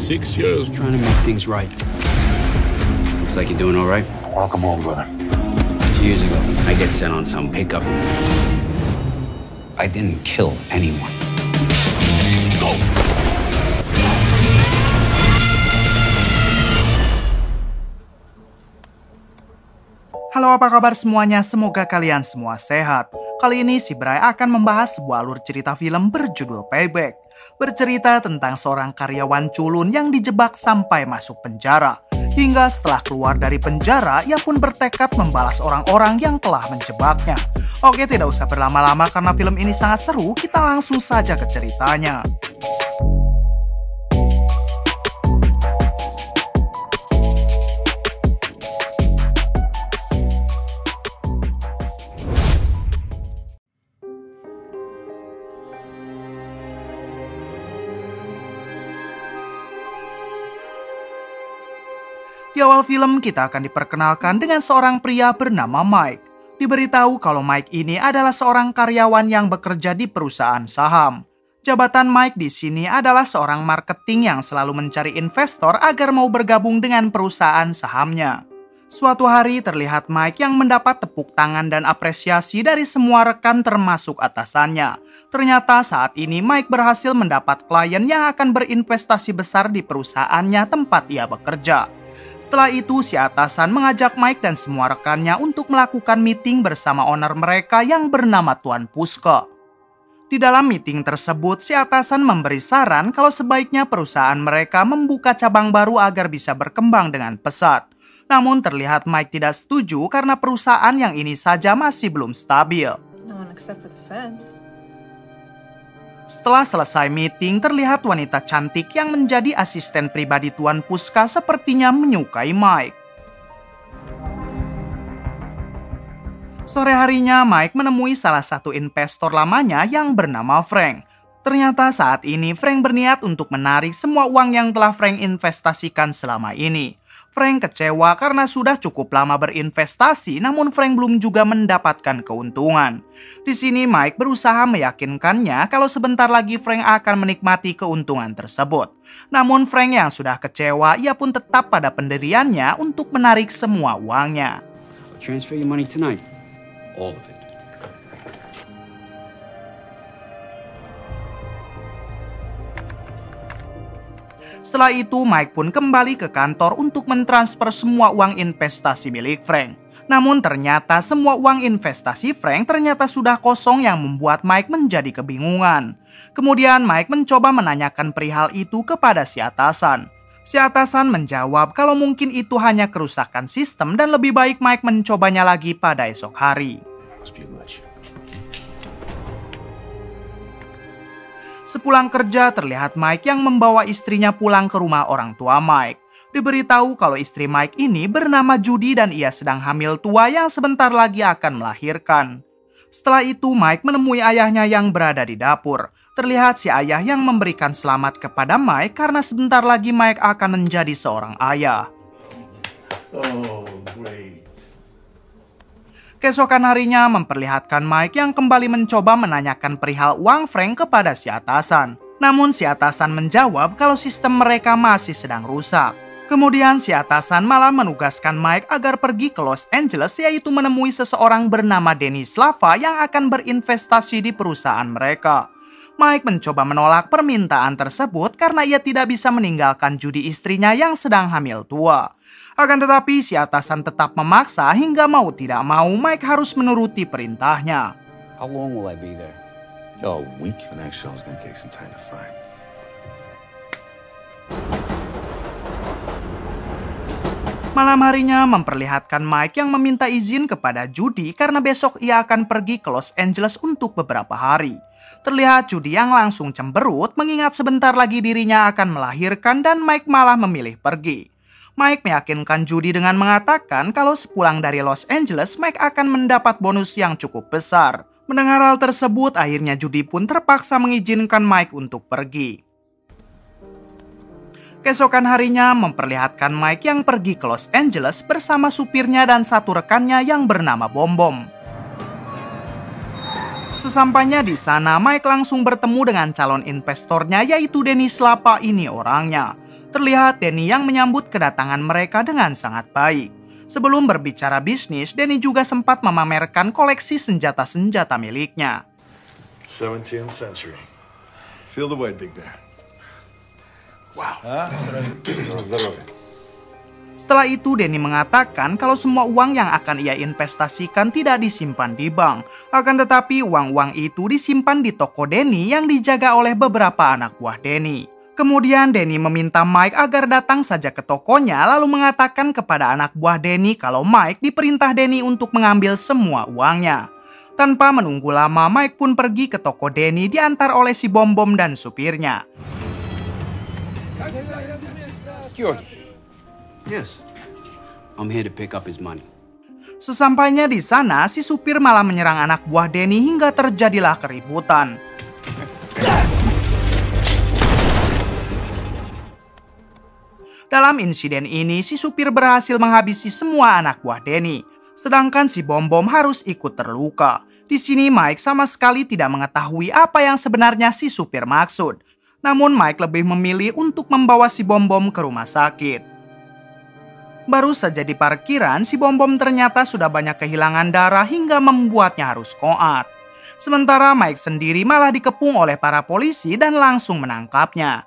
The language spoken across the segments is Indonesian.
6 years. Trying to make things right. Looks like you're doing all right. Welcome home, brother. Years ago, I get sent on some pickup. I didn't kill anyone. Go! Halo, apa kabar semuanya? Semoga kalian semua sehat. Kali ini si Bray akan membahas sebuah alur cerita film berjudul Payback. Bercerita tentang seorang karyawan culun yang dijebak sampai masuk penjara. Hingga setelah keluar dari penjara, ia pun bertekad membalas orang-orang yang telah menjebaknya. Oke, tidak usah berlama-lama karena film ini sangat seru, kita langsung saja ke ceritanya. Di awal film kita akan diperkenalkan dengan seorang pria bernama Mike. Diberitahu kalau Mike ini adalah seorang karyawan yang bekerja di perusahaan saham. Jabatan Mike di sini adalah seorang marketing yang selalu mencari investor agar mau bergabung dengan perusahaan sahamnya. Suatu hari terlihat Mike yang mendapat tepuk tangan dan apresiasi dari semua rekan termasuk atasannya. Ternyata saat ini Mike berhasil mendapat klien yang akan berinvestasi besar di perusahaannya tempat ia bekerja. Setelah itu si atasan mengajak Mike dan semua rekannya untuk melakukan meeting bersama owner mereka yang bernama Tuan Pusko. Di dalam meeting tersebut, si atasan memberi saran kalau sebaiknya perusahaan mereka membuka cabang baru agar bisa berkembang dengan pesat. Namun terlihat Mike tidak setuju karena perusahaan yang ini saja masih belum stabil. Setelah selesai meeting, terlihat wanita cantik yang menjadi asisten pribadi Tuan Puska sepertinya menyukai Mike. Sore harinya, Mike menemui salah satu investor lamanya yang bernama Frank. Ternyata saat ini Frank berniat untuk menarik semua uang yang telah Frank investasikan selama ini. Frank kecewa karena sudah cukup lama berinvestasi, namun Frank belum juga mendapatkan keuntungan. Di sini Mike berusaha meyakinkannya kalau sebentar lagi Frank akan menikmati keuntungan tersebut. Namun Frank yang sudah kecewa, ia pun tetap pada pendiriannya untuk menarik semua uangnya. Transfer your money tonight. All of it. Setelah itu, Mike pun kembali ke kantor untuk mentransfer semua uang investasi milik Frank. Namun ternyata semua uang investasi Frank ternyata sudah kosong yang membuat Mike menjadi kebingungan. Kemudian Mike mencoba menanyakan perihal itu kepada si atasan. Si atasan menjawab kalau mungkin itu hanya kerusakan sistem dan lebih baik Mike mencobanya lagi pada esok hari. Sepulang kerja, terlihat Mike yang membawa istrinya pulang ke rumah orang tua Mike. Diberitahu kalau istri Mike ini bernama Judy dan ia sedang hamil tua yang sebentar lagi akan melahirkan. Setelah itu, Mike menemui ayahnya yang berada di dapur. Terlihat si ayah yang memberikan selamat kepada Mike karena sebentar lagi Mike akan menjadi seorang ayah. Oh, great. Keesokan harinya memperlihatkan Mike yang kembali mencoba menanyakan perihal uang Frank kepada si atasan. Namun si atasan menjawab kalau sistem mereka masih sedang rusak. Kemudian si atasan malah menugaskan Mike agar pergi ke Los Angeles, yaitu menemui seseorang bernama Dennis Lava yang akan berinvestasi di perusahaan mereka. Mike mencoba menolak permintaan tersebut karena ia tidak bisa meninggalkan Judy istrinya yang sedang hamil tua. Akan tetapi si atasan tetap memaksa hingga mau tidak mau Mike harus menuruti perintahnya. How long will I be there? Oh, a week. The next show is gonna take some time to find. Malam harinya memperlihatkan Mike yang meminta izin kepada Judy karena besok ia akan pergi ke Los Angeles untuk beberapa hari. Terlihat Judy yang langsung cemberut mengingat sebentar lagi dirinya akan melahirkan dan Mike malah memilih pergi. Mike meyakinkan Judy dengan mengatakan kalau sepulang dari Los Angeles, Mike akan mendapat bonus yang cukup besar. Mendengar hal tersebut, akhirnya Judy pun terpaksa mengizinkan Mike untuk pergi. Keesokan harinya memperlihatkan Mike yang pergi ke Los Angeles bersama supirnya dan satu rekannya yang bernama Bom Bom. Sesampainya di sana, Mike langsung bertemu dengan calon investornya yaitu Dennis Lapa ini orangnya. Terlihat Danny yang menyambut kedatangan mereka dengan sangat baik. Sebelum berbicara bisnis, Danny juga sempat memamerkan koleksi senjata-senjata miliknya. 17th century. Feel the weight, Big Bear. Wow. Setelah itu, Danny mengatakan kalau semua uang yang akan ia investasikan tidak disimpan di bank. Akan tetapi uang-uang itu disimpan di toko Danny yang dijaga oleh beberapa anak buah Danny. Kemudian Danny meminta Mike agar datang saja ke tokonya lalu mengatakan kepada anak buah Danny kalau Mike diperintah Danny untuk mengambil semua uangnya. Tanpa menunggu lama, Mike pun pergi ke toko Danny diantar oleh si Bom-Bom dan supirnya. Georgie, Yes. I'm here to pick up his money. Sesampainya di sana, si supir malah menyerang anak buah Danny hingga terjadilah keributan. Dalam insiden ini, si supir berhasil menghabisi semua anak buah Danny. Sedangkan si Bom-Bom harus ikut terluka. Di sini Mike sama sekali tidak mengetahui apa yang sebenarnya si supir maksud. Namun Mike lebih memilih untuk membawa si Bom-Bom ke rumah sakit. Baru saja di parkiran, si Bom-Bom ternyata sudah banyak kehilangan darah hingga membuatnya harus koat. Sementara Mike sendiri malah dikepung oleh para polisi dan langsung menangkapnya.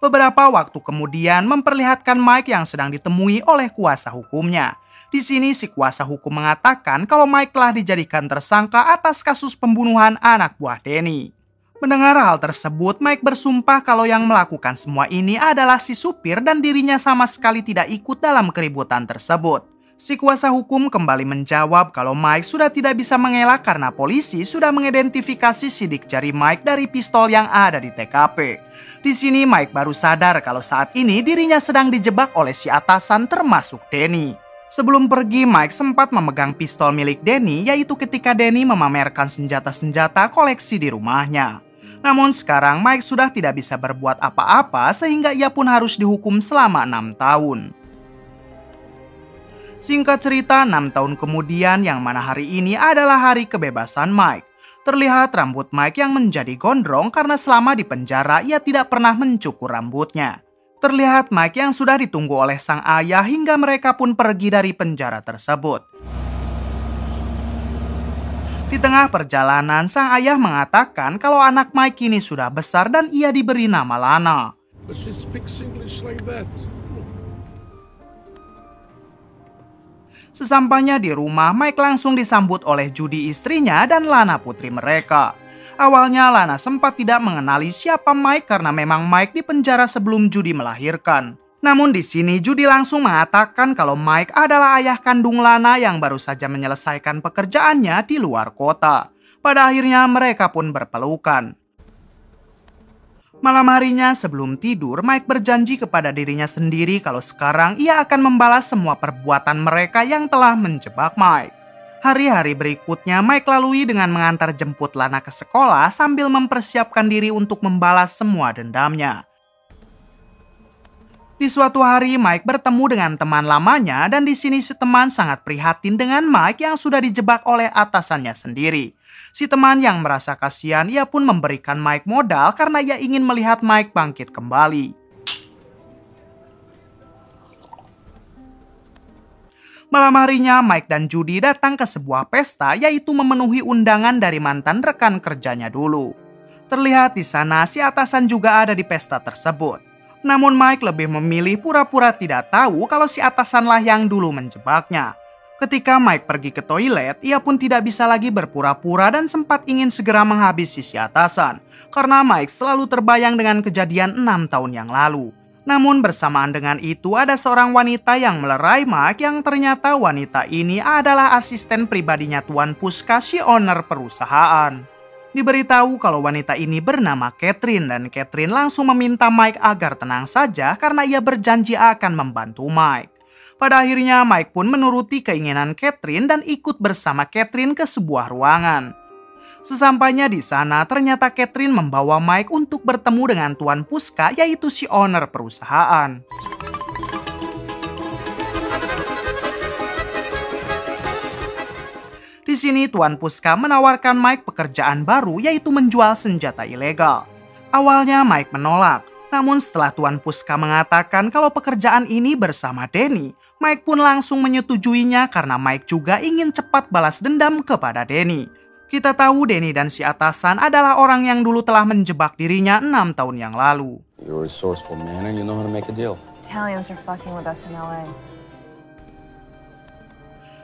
Beberapa waktu kemudian memperlihatkan Mike yang sedang ditemui oleh kuasa hukumnya. Di sini si kuasa hukum mengatakan kalau Mike telah dijadikan tersangka atas kasus pembunuhan anak buah Danny. Mendengar hal tersebut, Mike bersumpah kalau yang melakukan semua ini adalah si supir dan dirinya sama sekali tidak ikut dalam keributan tersebut. Si kuasa hukum kembali menjawab kalau Mike sudah tidak bisa mengelak karena polisi sudah mengidentifikasi sidik jari Mike dari pistol yang ada di TKP. Di sini Mike baru sadar kalau saat ini dirinya sedang dijebak oleh si atasan termasuk Danny. Sebelum pergi, Mike sempat memegang pistol milik Danny, yaitu ketika Danny memamerkan senjata-senjata koleksi di rumahnya. Namun sekarang Mike sudah tidak bisa berbuat apa-apa sehingga ia pun harus dihukum selama 6 tahun. Singkat cerita, 6 tahun kemudian yang mana hari ini adalah hari kebebasan Mike. Terlihat rambut Mike yang menjadi gondrong karena selama di penjara ia tidak pernah mencukur rambutnya. Terlihat Mike yang sudah ditunggu oleh sang ayah hingga mereka pun pergi dari penjara tersebut. Di tengah perjalanan, sang ayah mengatakan kalau anak Mike ini sudah besar dan ia diberi nama Lana. But she speaks English like that. Sesampainya di rumah, Mike langsung disambut oleh Judy istrinya dan Lana putri mereka. Awalnya Lana sempat tidak mengenali siapa Mike karena memang Mike dipenjara sebelum Judy melahirkan. Namun di sini Judy langsung mengatakan kalau Mike adalah ayah kandung Lana yang baru saja menyelesaikan pekerjaannya di luar kota. Pada akhirnya mereka pun berpelukan. Malam harinya sebelum tidur, Mike berjanji kepada dirinya sendiri kalau sekarang ia akan membalas semua perbuatan mereka yang telah menjebak Mike. Hari-hari berikutnya Mike lalui dengan mengantar jemput Lana ke sekolah sambil mempersiapkan diri untuk membalas semua dendamnya. Di suatu hari Mike bertemu dengan teman lamanya dan di sini si teman sangat prihatin dengan Mike yang sudah dijebak oleh atasannya sendiri. Si teman yang merasa kasihan, ia pun memberikan Mike modal karena ia ingin melihat Mike bangkit kembali. Malam harinya Mike dan Judy datang ke sebuah pesta, yaitu memenuhi undangan dari mantan rekan kerjanya dulu. Terlihat di sana si atasan juga ada di pesta tersebut. Namun Mike lebih memilih pura-pura tidak tahu kalau si atasanlah yang dulu menjebaknya. Ketika Mike pergi ke toilet, ia pun tidak bisa lagi berpura-pura dan sempat ingin segera menghabisi si atasan. Karena Mike selalu terbayang dengan kejadian 6 tahun yang lalu. Namun bersamaan dengan itu ada seorang wanita yang melerai Mike yang ternyata wanita ini adalah asisten pribadinya Tuan Puska, si owner perusahaan. Diberitahu kalau wanita ini bernama Catherine dan Catherine langsung meminta Mike agar tenang saja karena ia berjanji akan membantu Mike. Pada akhirnya Mike pun menuruti keinginan Catherine dan ikut bersama Catherine ke sebuah ruangan. Sesampainya di sana ternyata Catherine membawa Mike untuk bertemu dengan Tuan Puska, yaitu si owner perusahaan. Di sini Tuan Puska menawarkan Mike pekerjaan baru, yaitu menjual senjata ilegal. Awalnya Mike menolak. Namun setelah Tuan Puska mengatakan kalau pekerjaan ini bersama Danny, Mike pun langsung menyetujuinya karena Mike juga ingin cepat balas dendam kepada Danny. Kita tahu Danny dan si atasan adalah orang yang dulu telah menjebak dirinya 6 tahun yang lalu. You're a resourceful man and you know how to make a deal. Italians are fucking with us in LA.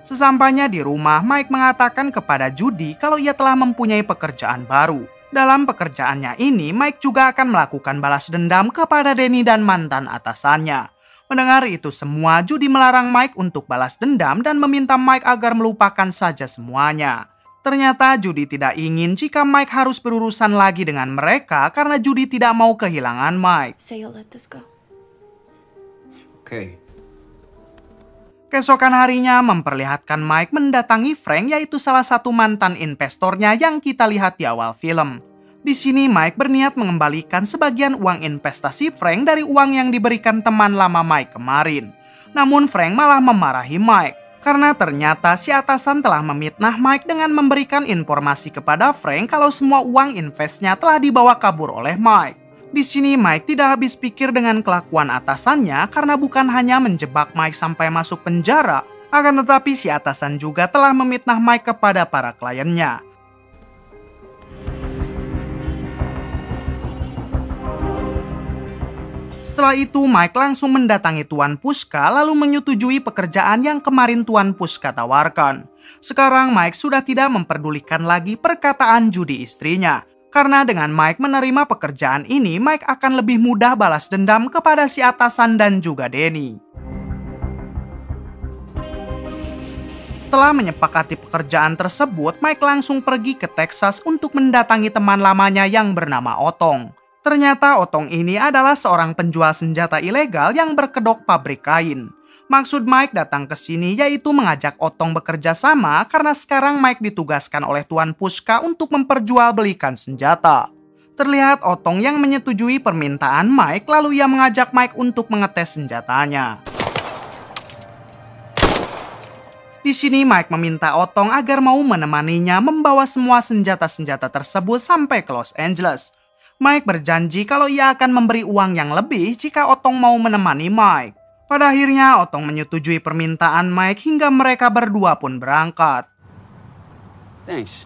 Sesampainya di rumah, Mike mengatakan kepada Judy kalau ia telah mempunyai pekerjaan baru. Dalam pekerjaannya ini, Mike juga akan melakukan balas dendam kepada Danny dan mantan atasannya. Mendengar itu semua, Judy melarang Mike untuk balas dendam dan meminta Mike agar melupakan saja semuanya. Ternyata Judy tidak ingin jika Mike harus berurusan lagi dengan mereka karena Judy tidak mau kehilangan Mike. Say you'll let this go. Okay. Keesokan harinya memperlihatkan Mike mendatangi Frank, yaitu salah satu mantan investornya yang kita lihat di awal film. Di sini Mike berniat mengembalikan sebagian uang investasi Frank dari uang yang diberikan teman lama Mike kemarin. Namun Frank malah memarahi Mike karena ternyata si atasan telah memfitnah Mike dengan memberikan informasi kepada Frank kalau semua uang investnya telah dibawa kabur oleh Mike. Di sini Mike tidak habis pikir dengan kelakuan atasannya karena bukan hanya menjebak Mike sampai masuk penjara, akan tetapi si atasan juga telah memfitnah Mike kepada para kliennya. Setelah itu Mike langsung mendatangi Tuan Puska lalu menyetujui pekerjaan yang kemarin Tuan Puska tawarkan. Sekarang Mike sudah tidak memperdulikan lagi perkataan Judy istrinya. Karena dengan Mike menerima pekerjaan ini, Mike akan lebih mudah balas dendam kepada si atasan dan juga Danny. Setelah menyepakati pekerjaan tersebut, Mike langsung pergi ke Texas untuk mendatangi teman lamanya yang bernama Otong. Ternyata Otong ini adalah seorang penjual senjata ilegal yang berkedok pabrik kain. Maksud Mike datang ke sini yaitu mengajak Otong bekerja sama karena sekarang Mike ditugaskan oleh Tuan Puska untuk memperjualbelikan senjata. Terlihat Otong yang menyetujui permintaan Mike lalu ia mengajak Mike untuk mengetes senjatanya. Di sini Mike meminta Otong agar mau menemaninya membawa semua senjata-senjata tersebut sampai ke Los Angeles. Mike berjanji kalau ia akan memberi uang yang lebih jika Otong mau menemani Mike. Pada akhirnya Otong menyetujui permintaan Mike hingga mereka berdua pun berangkat. Thanks.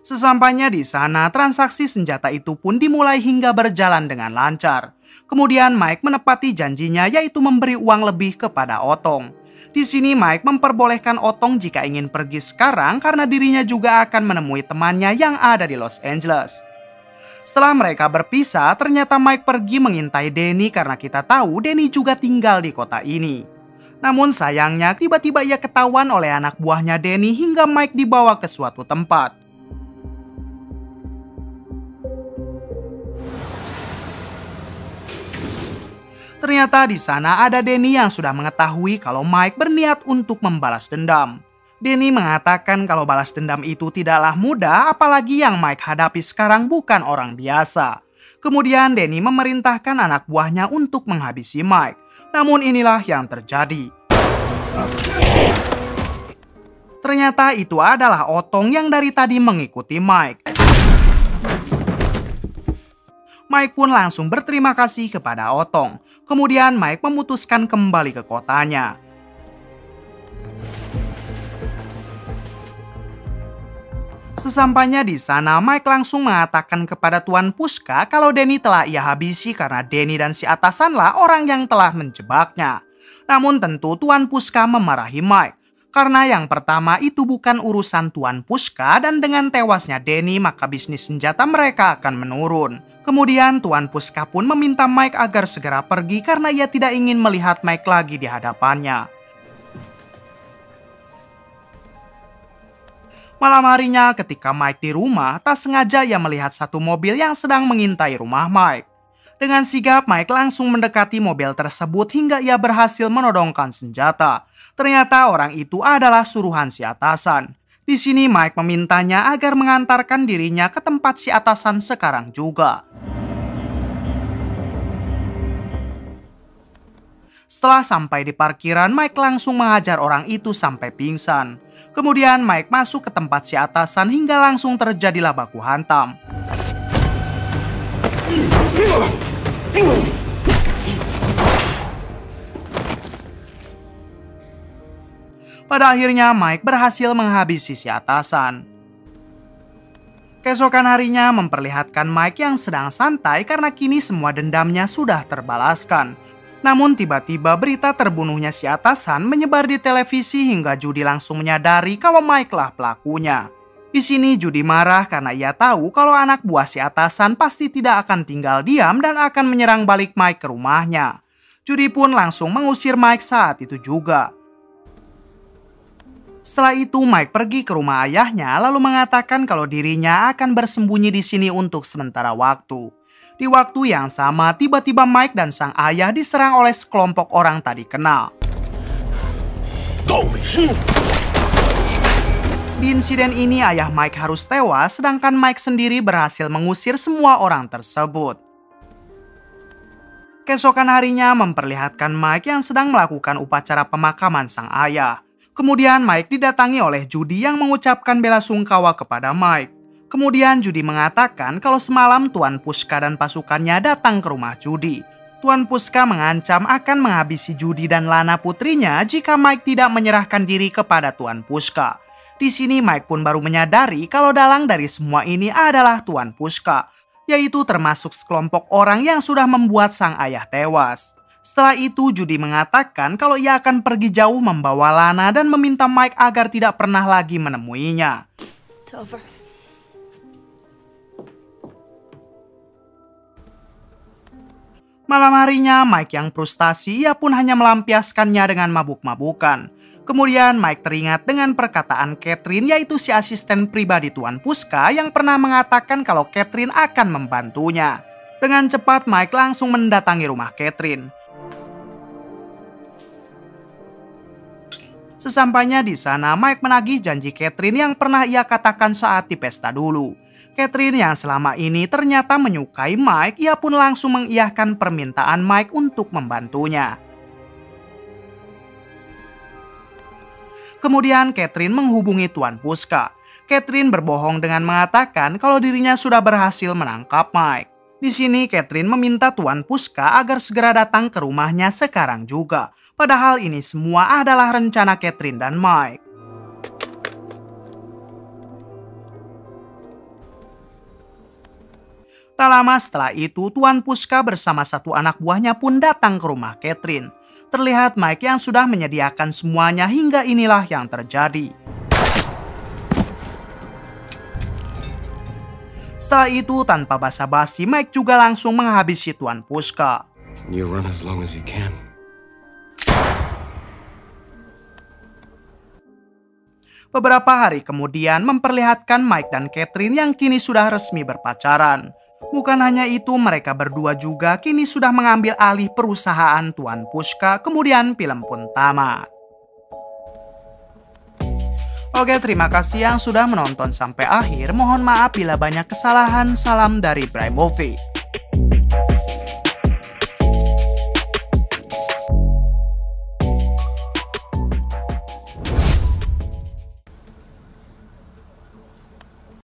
Sesampainya di sana, transaksi senjata itu pun dimulai hingga berjalan dengan lancar. Kemudian Mike menepati janjinya yaitu memberi uang lebih kepada Otong. Di sini Mike memperbolehkan Otong jika ingin pergi sekarang karena dirinya juga akan menemui temannya yang ada di Los Angeles. Setelah mereka berpisah, ternyata Mike pergi mengintai Danny karena kita tahu Danny juga tinggal di kota ini. Namun sayangnya tiba-tiba ia ketahuan oleh anak buahnya Danny hingga Mike dibawa ke suatu tempat. Ternyata di sana ada Danny yang sudah mengetahui kalau Mike berniat untuk membalas dendam. Danny mengatakan kalau balas dendam itu tidaklah mudah, apalagi yang Mike hadapi sekarang bukan orang biasa. Kemudian Danny memerintahkan anak buahnya untuk menghabisi Mike. Namun inilah yang terjadi. Ternyata itu adalah Otong yang dari tadi mengikuti Mike. Mike pun langsung berterima kasih kepada Otong. Kemudian Mike memutuskan kembali ke kotanya. Sesampainya di sana, Mike langsung mengatakan kepada Tuan Puska kalau Danny telah ia habisi karena Danny dan si atasanlah orang yang telah menjebaknya. Namun tentu Tuan Puska memarahi Mike. Karena yang pertama itu bukan urusan Tuan Puska dan dengan tewasnya Danny maka bisnis senjata mereka akan menurun. Kemudian Tuan Puska pun meminta Mike agar segera pergi karena ia tidak ingin melihat Mike lagi di hadapannya. Malam harinya ketika Mike di rumah, tak sengaja ia melihat satu mobil yang sedang mengintai rumah Mike. Dengan sigap Mike langsung mendekati mobil tersebut hingga ia berhasil menodongkan senjata. Ternyata orang itu adalah suruhan si atasan. Di sini Mike memintanya agar mengantarkan dirinya ke tempat si atasan sekarang juga. Setelah sampai di parkiran, Mike langsung menghajar orang itu sampai pingsan. Kemudian Mike masuk ke tempat si atasan hingga langsung terjadilah baku hantam. Pada akhirnya Mike berhasil menghabisi si atasan. Keesokan harinya memperlihatkan Mike yang sedang santai karena kini semua dendamnya sudah terbalaskan. Namun tiba-tiba berita terbunuhnya si atasan menyebar di televisi hingga Judy langsung menyadari kalau Mike lah pelakunya. Di sini Judy marah karena ia tahu kalau anak buah si atasan pasti tidak akan tinggal diam dan akan menyerang balik Mike ke rumahnya. Judy pun langsung mengusir Mike saat itu juga. Setelah itu Mike pergi ke rumah ayahnya lalu mengatakan kalau dirinya akan bersembunyi di sini untuk sementara waktu. Di waktu yang sama, tiba-tiba Mike dan sang ayah diserang oleh sekelompok orang tak dikenal. Di insiden ini, ayah Mike harus tewas, sedangkan Mike sendiri berhasil mengusir semua orang tersebut. Keesokan harinya memperlihatkan Mike yang sedang melakukan upacara pemakaman sang ayah. Kemudian Mike didatangi oleh Judy yang mengucapkan bela sungkawa kepada Mike. Kemudian Judy mengatakan kalau semalam Tuan Pushka dan pasukannya datang ke rumah Judy. Tuan Pushka mengancam akan menghabisi Judy dan Lana putrinya jika Mike tidak menyerahkan diri kepada Tuan Pushka. Di sini Mike pun baru menyadari kalau dalang dari semua ini adalah Tuan Pushka, yaitu termasuk sekelompok orang yang sudah membuat sang ayah tewas. Setelah itu Judy mengatakan kalau ia akan pergi jauh membawa Lana dan meminta Mike agar tidak pernah lagi menemuinya. It's over. Malam harinya, Mike yang frustasi, ia pun hanya melampiaskannya dengan mabuk-mabukan. Kemudian Mike teringat dengan perkataan Catherine, yaitu si asisten pribadi Tuan Pushka yang pernah mengatakan kalau Catherine akan membantunya. Dengan cepat Mike langsung mendatangi rumah Catherine. Sesampainya di sana, Mike menagih janji Catherine yang pernah ia katakan saat di pesta dulu. Catherine yang selama ini ternyata menyukai Mike, ia pun langsung mengiyahkan permintaan Mike untuk membantunya. Kemudian Catherine menghubungi Tuan Pushka. Catherine berbohong dengan mengatakan kalau dirinya sudah berhasil menangkap Mike. Di sini Catherine meminta Tuan Pushka agar segera datang ke rumahnya sekarang juga. Padahal ini semua adalah rencana Catherine dan Mike. Tak lama setelah itu, Tuan Pushka bersama satu anak buahnya pun datang ke rumah Catherine. Terlihat Mike yang sudah menyediakan semuanya hingga inilah yang terjadi. Setelah itu, tanpa basa-basi, Mike juga langsung menghabisi Tuan Pushka. You run as long as you can. Beberapa hari kemudian memperlihatkan Mike dan Catherine yang kini sudah resmi berpacaran. Bukan hanya itu, mereka berdua juga kini sudah mengambil alih perusahaan Tuan Pushka, kemudian film pun tamat. Oke, terima kasih yang sudah menonton sampai akhir. Mohon maaf bila banyak kesalahan. Salam dari Bray Movie.